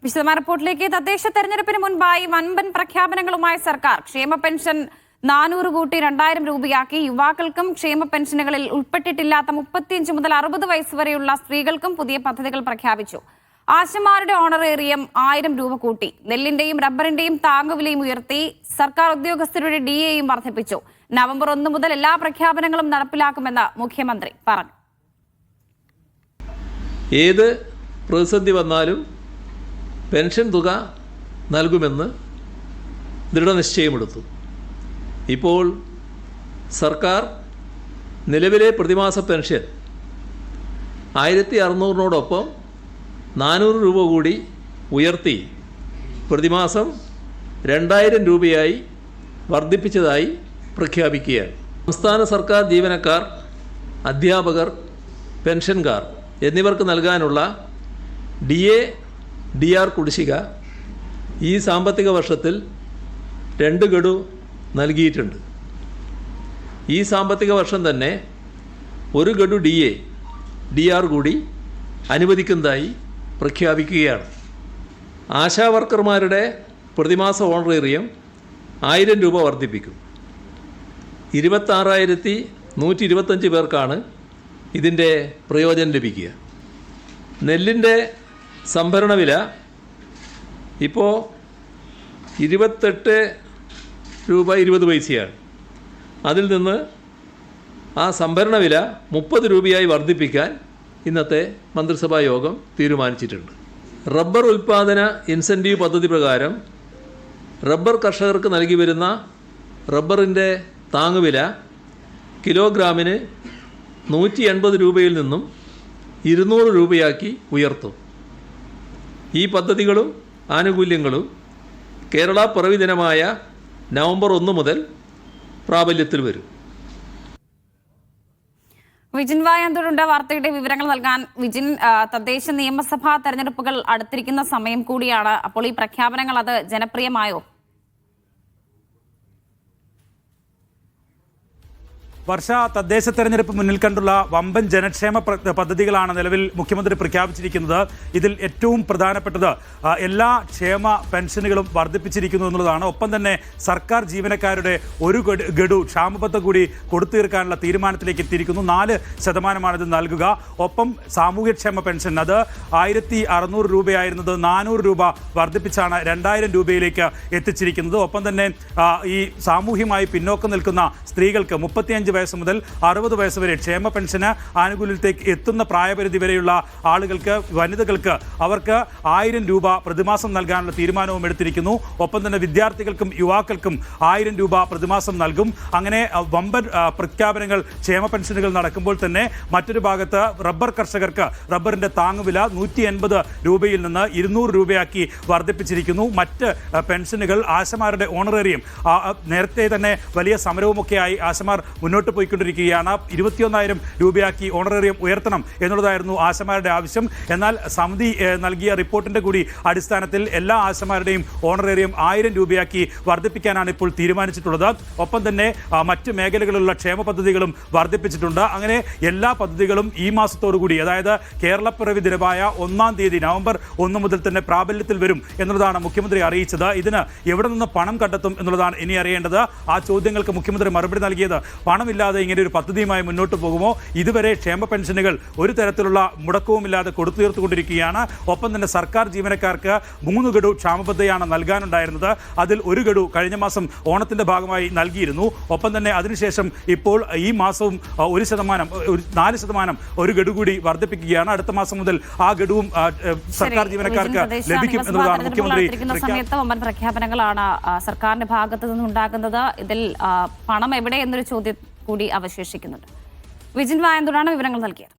വിശദമായ റിപ്പോർട്ടിലേക്ക്. തദ്ദേശ തെരഞ്ഞെടുപ്പിന് മുൻപായി വൻപൻ പ്രഖ്യാപനങ്ങളുമായി സർക്കാർ. ക്ഷേമ പെൻഷൻ 400 കൂട്ടി 2000 രൂപയാക്കി. യുവാക്കൾക്കും ക്ഷേമ പെൻഷനുകളിൽ ഉൾപ്പെട്ടിട്ടില്ലാത്ത 35 മുതൽ 60 വയസ്സ് വരെയുള്ള സ്ത്രീകൾക്കും പുതിയ പദ്ധതികൾ പ്രഖ്യാപിച്ചു. ആശമാരുടെ ഓണറേറിയം 1000 രൂപ കൂട്ടി. നെല്ലിന്റെയും റബ്ബറിന്റെയും താങ്ങുവിലയും ഉയർത്തി. സർക്കാർ ഉദ്യോഗസ്ഥരുടെ DAയും വർദ്ധിപ്പിച്ചു. നവംബർ 1 മുതൽ എല്ലാ പ്രഖ്യാപനങ്ങളും നടപ്പിലാക്കുമെന്ന് മുഖ്യമന്ത്രി പറഞ്ഞു. ഏത് പ്രതിസന്ധി വന്നാലും പെൻഷൻ തുക നൽകുമെന്ന് ദൃഢനിശ്ചയമെടുത്തു. ഇപ്പോൾ സർക്കാർ നിലവിലെ പ്രതിമാസ പെൻഷൻ 1600-നോടൊപ്പം 400 രൂപ കൂടി ഉയർത്തി പ്രതിമാസം 2000 രൂപയായി വർദ്ധിപ്പിച്ചതായി പ്രഖ്യാപിക്കുകയാണ്. സംസ്ഥാന സർക്കാർ ജീവനക്കാർ, അധ്യാപകർ, പെൻഷൻകാർ എന്നിവർക്ക് നൽകാനുള്ള DA, DR കുടിശ്ശിക ഈ സാമ്പത്തിക വർഷത്തിൽ 2 ഗഡു നൽകിയിട്ടുണ്ട്. ഈ സാമ്പത്തിക വർഷം തന്നെ 1 ഗഡു DA, DR കൂടി അനുവദിക്കുന്നതായി പ്രഖ്യാപിക്കുകയാണ്. ആശാവർക്കർമാരുടെ പ്രതിമാസ ഓണറേറിയം 1000 രൂപ വർദ്ധിപ്പിക്കും. 26,125 പേർക്കാണ് ഇതിൻ്റെ പ്രയോജനം ലഭിക്കുക. നെല്ലിൻ്റെ സംഭരണ വില ഇപ്പോൾ 28 രൂപ 20 പൈസയാണ്. അതിൽ നിന്ന് ആ സംഭരണ വില 30 രൂപയായി വർദ്ധിപ്പിക്കാൻ ഇന്നത്തെ മന്ത്രിസഭാ യോഗം തീരുമാനിച്ചിട്ടുണ്ട്. റബ്ബർ ഉൽപ്പാദന ഇൻസെൻറ്റീവ് പദ്ധതി പ്രകാരം റബ്ബർ കർഷകർക്ക് നൽകി വരുന്ന റബ്ബറിൻ്റെ താങ്ങുവില കിലോഗ്രാമിന് 180 രൂപയിൽ നിന്നും 200 രൂപയാക്കി ഉയർത്തും. ഈ പദ്ധതികളും ആനുകൂല്യങ്ങളും കേരള പിറവി ദിനമായ നവംബർ 1 മുതൽ പ്രാബല്യത്തിൽ വരും. വിജിൻ വായന്തോടുണ്ട് വാർത്തയുടെ വിവരങ്ങൾ നൽകാൻ. വിജിൻ, തദ്ദേശ നിയമസഭാ തെരഞ്ഞെടുപ്പുകൾ അടുത്തിരിക്കുന്ന സമയം കൂടിയാണ്. അപ്പോൾ ഈ പ്രഖ്യാപനങ്ങൾ അത് ജനപ്രിയമായോ? വർഷ, തദ്ദേശ തെരഞ്ഞെടുപ്പ് മുന്നിൽ കണ്ടുള്ള വമ്പൻ ജനക്ഷേമ പദ്ധതികളാണ് നിലവിൽ മുഖ്യമന്ത്രി പ്രഖ്യാപിച്ചിരിക്കുന്നത്. ഇതിൽ ഏറ്റവും പ്രധാനപ്പെട്ടത് എല്ലാ ക്ഷേമ പെൻഷനുകളും വർദ്ധിപ്പിച്ചിരിക്കുന്നു എന്നുള്ളതാണ്. ഒപ്പം തന്നെ സർക്കാർ ജീവനക്കാരുടെ 1 ഗഡു ക്ഷാമബത്ത കൂടി കൊടുത്തു തീർക്കാനുള്ള തീരുമാനത്തിലേക്ക് എത്തിയിരിക്കുന്നു. 4% ഇത് നൽകുക. ഒപ്പം സാമൂഹ്യക്ഷേമ പെൻഷൻ അത് 1600 രൂപയായിരുന്നത് 400 രൂപ വർദ്ധിപ്പിച്ചാണ് 2000 രൂപയിലേക്ക് എത്തിച്ചിരിക്കുന്നത്. ഒപ്പം തന്നെ ഈ സാമൂഹ്യമായി പിന്നോക്കം നിൽക്കുന്ന സ്ത്രീകൾക്ക് 35 വയസ്സ് മുതൽ 60 വയസ്സ് വരെ ക്ഷേമ പെൻഷന് ആനുകൂല്യത്തിലേക്ക് എത്തുന്ന പ്രായപരിധി വരെയുള്ള ആളുകൾക്ക്, വനിതകൾക്ക് അവർക്ക് 1000 രൂപ പ്രതിമാസം നൽകാനുള്ള തീരുമാനവും എടുത്തിരിക്കുന്നു. ഒപ്പം തന്നെ വിദ്യാർത്ഥികൾക്കും യുവാക്കൾക്കും 1000 രൂപ പ്രതിമാസം നൽകും. അങ്ങനെ വമ്പൻ പ്രഖ്യാപനങ്ങൾ ക്ഷേമ പെൻഷനുകൾ നടക്കുമ്പോൾ തന്നെ മറ്റൊരു ഭാഗത്ത് റബ്ബർ കർഷകർക്ക് റബ്ബറിന്റെ താങ്ങുവില 180 രൂപയിൽ നിന്ന് 200 രൂപയാക്കി വർദ്ധിപ്പിച്ചിരിക്കുന്നു. മറ്റ് പെൻഷനുകൾ, ആശമാരുടെ ഓണറേറിയം നേരത്തെ തന്നെ വലിയ സമരവുമൊക്കെയായി ആശമാർ മുന്നോട്ട് പോയിക്കൊണ്ടിരിക്കുകയാണ്. 21,000 രൂപയാക്കി ഓണറേറിയം ഉയർത്തണം എന്നുള്ളതായിരുന്നു ആശമാരുടെ ആവശ്യം. എന്നാൽ സമിതി നൽകിയ റിപ്പോർട്ടിന്റെ കൂടി അടിസ്ഥാനത്തിൽ എല്ലാ ആശമാരുടെയും ഓണറേറിയം 1000 രൂപയാക്കി വർദ്ധിപ്പിക്കാനാണ് ഇപ്പോൾ തീരുമാനിച്ചിട്ടുള്ളത്. ഒപ്പം തന്നെ മറ്റ് മേഖലകളിലുള്ള ക്ഷേമ പദ്ധതികളും വർദ്ധിപ്പിച്ചിട്ടുണ്ട്. അങ്ങനെ എല്ലാ പദ്ധതികളും ഈ മാസത്തോടുകൂടി, അതായത് കേരളപ്പിറവി ദിനമായ 1-ാം തീയതി നവംബർ 1 മുതൽ തന്നെ പ്രാബല്യത്തിൽ വരും എന്നുള്ളതാണ് മുഖ്യമന്ത്രി അറിയിച്ചത്. ഇതിന് എവിടെ നിന്ന് പണം കണ്ടെത്തും എന്നുള്ളതാണ് ഇനി അറിയേണ്ടത്. ആ ചോദ്യങ്ങൾക്ക് മുഖ്യമന്ത്രി മറുപടി നൽകിയത് പണമില്ലാതെ ഇങ്ങനെ ഒരു പദ്ധതിയുമായി മുന്നോട്ട് പോകുമോ? ഇതുവരെ ക്ഷേമ പെൻഷനുകൾ ഒരു തരത്തിലുള്ള മുടക്കവുമില്ലാതെ കൊടുത്തു തീർത്തുകൊണ്ടിരിക്കുകയാണ്. ഒപ്പം തന്നെ സർക്കാർ ജീവനക്കാർക്ക് 3 ഗഡു ക്ഷാമബദ്ധയാണ് നൽകാനുണ്ടായിരുന്നത്. അതിൽ 1 ഗഡു കഴിഞ്ഞ മാസം ഓണത്തിന്റെ ഭാഗമായി നൽകിയിരുന്നു. ഒപ്പം തന്നെ അതിനുശേഷം ഇപ്പോൾ ഈ മാസവും 4% 1 ഗഡു കൂടി വർദ്ധിപ്പിക്കുകയാണ്. അടുത്ത മാസം മുതൽ ആ ഗഡുവും സർക്കാർ ജീവനക്കാർക്ക് ലഭിക്കും എന്നുള്ളതാണ് മുഖ്യമന്ത്രി പ്രഖ്യാപനങ്ങളാണ് സർക്കാരിന്റെ ഭാഗത്തു നിന്നുണ്ടാകുന്നത്. ഇതിൽ പണം എവിടെ എന്നൊരു ചോദ്യം കൂടി അവശേഷിക്കുന്നുണ്ട്. വിജിൻ വായന്തോടാണ് വിവരങ്ങൾ നൽകിയത്.